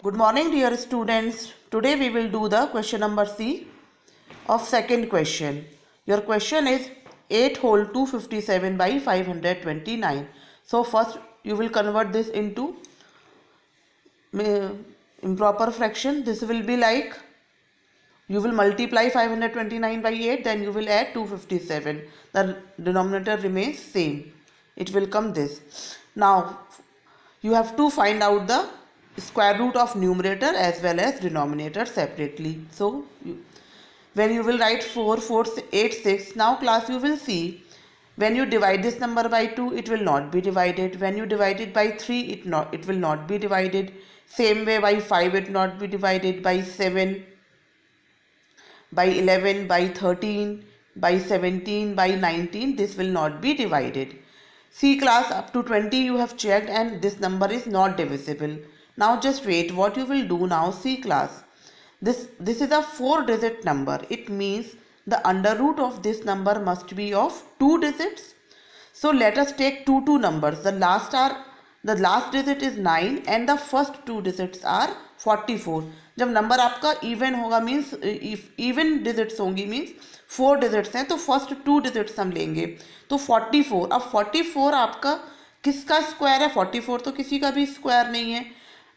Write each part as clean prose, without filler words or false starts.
Good morning, dear students. Today we will do the question number C of second question. Your question is 8 whole 257 by 529. So first you will convert this into improper fraction. This will be like you will multiply 529 by 8, then you will add 257. The denominator remains same. It will come this. Now you have to find out the square root of numerator as well as denominator separately. So when you will write 4, 4, 8, 6, now class you will see when you divide this number by 2 it will not be divided. When you divide it by 3 it will not be divided. Same way by 5 it not be divided, by 7, by 11, by 13, by 17, by 19 this will not be divided. See class, up to 20 you have checked and this number is not divisible. Now just wait, what you will do now, see class, this is a 4-digit number. It means the under root of this number must be of 2 digits. So let us take two numbers. The last digit is 9 and the first 2 digits are 44. जब number आपका even होगा means even digits होंगी means 4 digits हैं तो first 2 digits हम लेंगे तो 44. अब 44 आपका किसका स्क्वायर है? 44 तो किसी का भी स्क्वायर नहीं है.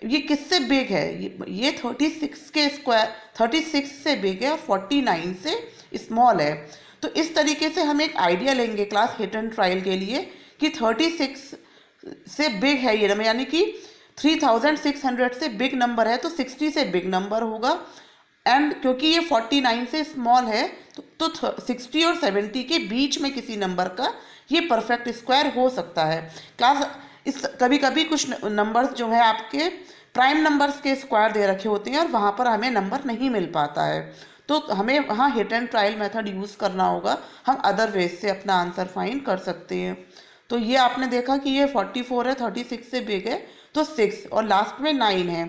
ये किससे बिग है? ये 36 के स्क्वायर 36 से बिग है और 49 से स्मॉल है. तो इस तरीके से हम एक आइडिया लेंगे क्लास हिट एंड ट्रायल के लिए कि 36 से बिग है ये नंबर, यानी कि 3600 से बिग नंबर है तो 60 से बिग नंबर होगा. एंड क्योंकि ये 49 से स्मॉल है तो 60 और 70 के बीच में किसी नंबर का ये परफेक्ट स्क्वायर हो सकता है. क्लास इस कभी कभी कुछ नंबर्स जो है आपके प्राइम नंबर्स के स्क्वायर दे रखे होते हैं और वहाँ पर हमें नंबर नहीं मिल पाता है तो हमें वहाँ hit and trial method use करना होगा. हम अदर वेज से अपना आंसर फाइंड कर सकते हैं. तो ये आपने देखा कि ये 44 है, 36 से बिग है तो 6 और लास्ट में 9 है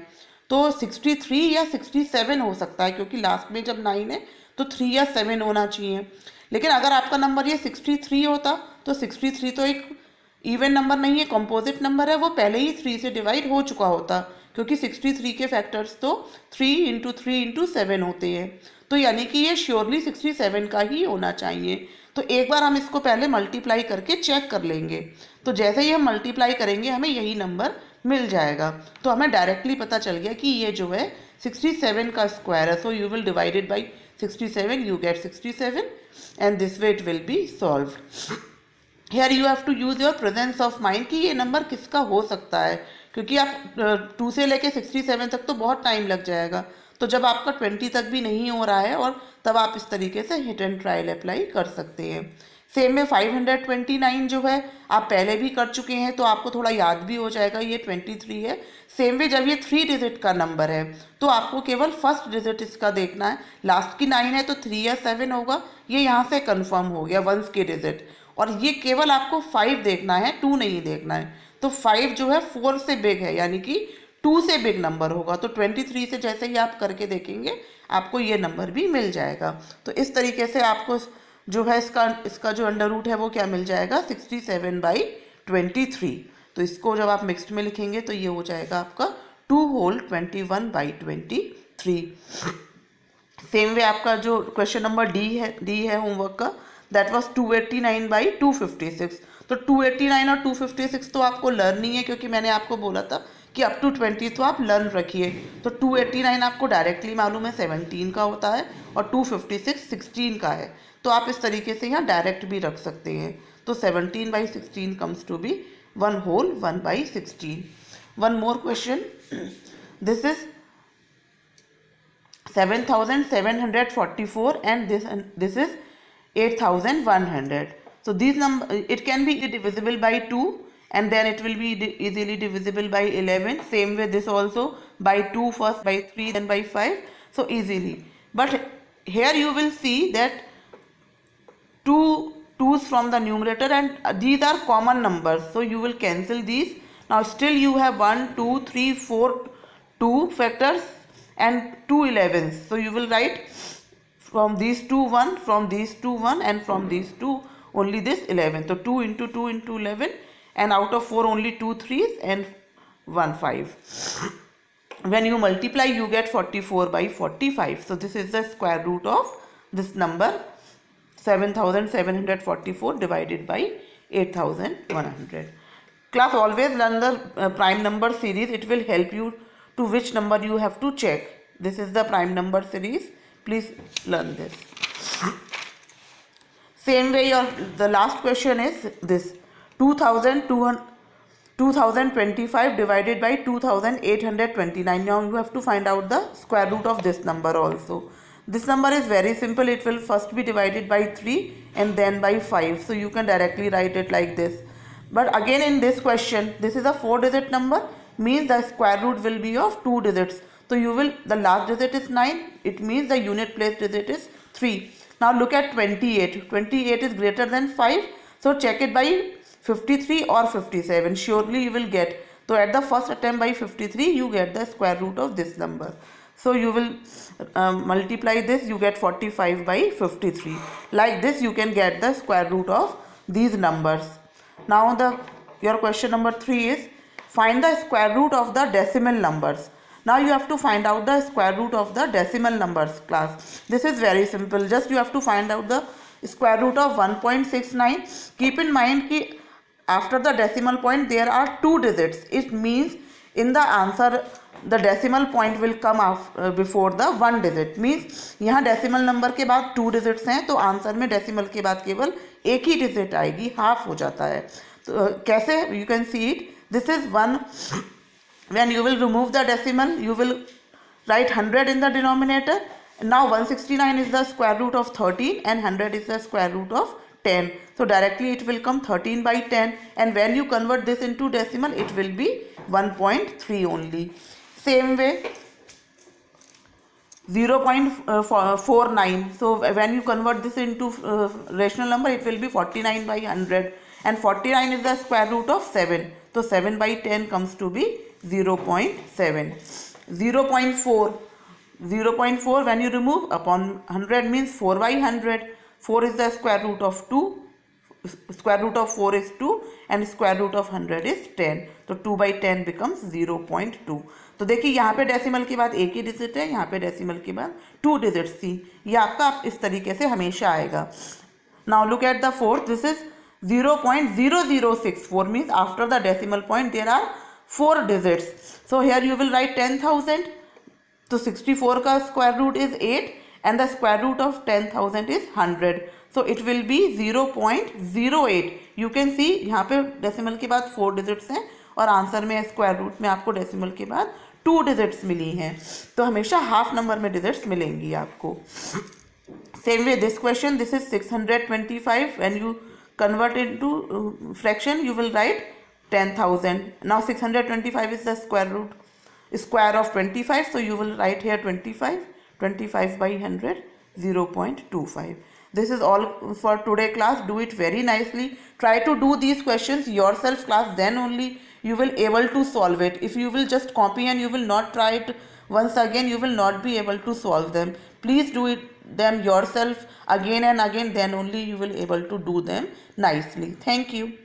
तो 63 या 67 हो सकता है क्योंकि लास्ट में जब 9 है तो 3 या 7 होना चाहिए. लेकिन अगर आपका नंबर ये 63 होता तो 63 तो एक इवन नंबर नहीं है, कंपोजिट नंबर है, वो पहले ही 3 से डिवाइड हो चुका होता क्योंकि 63 के फैक्टर्स तो 3 इंटू 3 इंटू 7 होते हैं. तो यानी कि ये श्योरली 67 का ही होना चाहिए. तो एक बार हम इसको पहले मल्टीप्लाई करके चेक कर लेंगे. तो जैसे ही हम मल्टीप्लाई करेंगे हमें यही नंबर मिल जाएगा. तो हमें डायरेक्टली पता चल गया कि ये जो है 67 का स्क्वायर है. So you will divided by 67, you get 67 and this way it will be solved. Here you have to use your presence of mind कि ये नंबर किसका हो सकता है क्योंकि आप 2 से लेके 67 तक तो बहुत टाइम लग जाएगा. तो जब आपका 20 तक भी नहीं हो रहा है और तब आप इस तरीके से हिट एंड ट्रायल अप्लाई कर सकते हैं. सेम में 529 जो है आप पहले भी कर चुके हैं तो आपको थोड़ा याद भी हो जाएगा, ये 23 है. सेम वे जब ये 3 डिजिट का नंबर है तो आपको केवल फर्स्ट डिजिट इसका देखना है. लास्ट की 9 है तो 3 या 7 होगा, ये यहाँ से कंफर्म हो गया वंस के डिजिट. और ये केवल आपको 5 देखना है, 2 नहीं देखना है. तो 5 जो है 4 से बिग है यानी कि 2 से बिग नंबर होगा. तो 23 से जैसे ही आप करके आपको ये नंबर भी मिल जाएगा. तो इस तरीके से आपको जो है इसका जो अंडर रूट है वो क्या मिल जाएगा 67 बाई 23. तो इसको जब आप मिक्स्ड में लिखेंगे तो ये हो जाएगा आपका 2 होल 21 बाई 23. सेम वे आपका जो क्वेश्चन नंबर डी है होमवर्क का, दैट वाज 289 बाई 256. तो 289 और 256 तो आपको लर्न ही है क्योंकि मैंने आपको बोला था कि अप टू 20 तो आप लर्न रखिए. तो 289 आपको डायरेक्टली मालूम है 17 का होता है और 256 16 का है. तो आप इस तरीके से यहाँ डायरेक्ट भी रख सकते हैं. तो 17 by 16 comes to be 1 whole 1 by 16. One more question, this is 7744 and this is 8100. So these number it can be divisible by 2 and then it will be easily divisible by 11. Same way this also by 2 first, by 3 then by 5, so easily. But here you will see that 2 2's from the numerator and these are common numbers, so you will cancel these. Now still you have 1 2 3 4 2 factors and 2 11s. So you will write from these 2 1, from these 2 1 and from these 2 only this 11. So 2 into 2 into 11 and out of 4 only 2 3's and 1 5. when you multiply you get 44 by 45. So this is the square root of this number 7744 divided by 8100. Class, always learn the prime number series. It will help you to which number you have to check. This is the prime number series. Please learn this. Same way the last question is this 2025 divided by 2829. Now you have to find out the square root of this number also. This number is very simple. It will first be divided by 3 and then by 5. So you can directly write it like this. But again in this question, this is a 4-digit number, means the square root will be of 2 digits. So the last digit is 9. It means the unit place digit is 3. Now look at 28. 28 is greater than 5. So check it by 53 or 57. Surely you will get. So at the first attempt by 53, you get the square root of this number. So you will multiply this, you get 45 by 53. Like this you can get the square root of these numbers. Now your question number 3 is find the square root of the decimal numbers. Now you have to find out the square root of the decimal numbers, class. This is very simple. Just you have to find out the square root of 1.69. Keep in mind that after the decimal point there are 2 digits. It means in the answer the decimal point will come before the 1 digit. Means यहाँ decimal number के बाद 2 digits हैं, तो answer में decimal के बाद केवल एक ही digit आएगी, half हो जाता है. तो कैसे? You can see it. This is 1. When you will remove the decimal, you will write 100 in the denominator. Now 169 is the square root of 13 and 100 is the square root of 10. So directly it will come 13 by 10, and when you convert this into decimal, it will be 1.3 only. Same way 0.49. So when you convert this into rational number, it will be 49 by 100, and 49 is the square root of 7. So 7 by 10 comes to be 0.7. 0.4. 0.4 when you remove upon 100 means 4 by 100. 4 is the square root of 2. Square root of 4 is 2 and square root of 100 is 10. तो 2 by 10 becomes 0.2. तो देखिए यहाँ पे decimal के बाद एक ही digit है, यहाँ पे डेसिमल के बाद 2 डिजिट्स थी. ये आपका इस तरीके से हमेशा आएगा. Now look at the fourth. This is 0.0064 means after the decimal point there are 4 digits. So here you will write 10,000. तो 64 का square root is 8 and the square root of 10,000 is 100. So it will be 0.08. You can see यहाँ पे decimal के बाद 4 digits हैं और answer में square root में आपको decimal के बाद 2 digits मिली हैं. तो हमेशा हाफ नंबर में digits मिलेंगी आपको. Same way this question, this is 625. When you convert into fraction, you will write 10,000. Now 625 is the square of 25. So you will write here 25. 25 by 100, 0.25. This is all for today, class. Do it very nicely. Try to do these questions yourself, class. Then only you will able to solve it. If you will just copy and you will not try it once again, you will not be able to solve them. Please do them yourself again and again. Then only you will able to do them nicely. Thank you.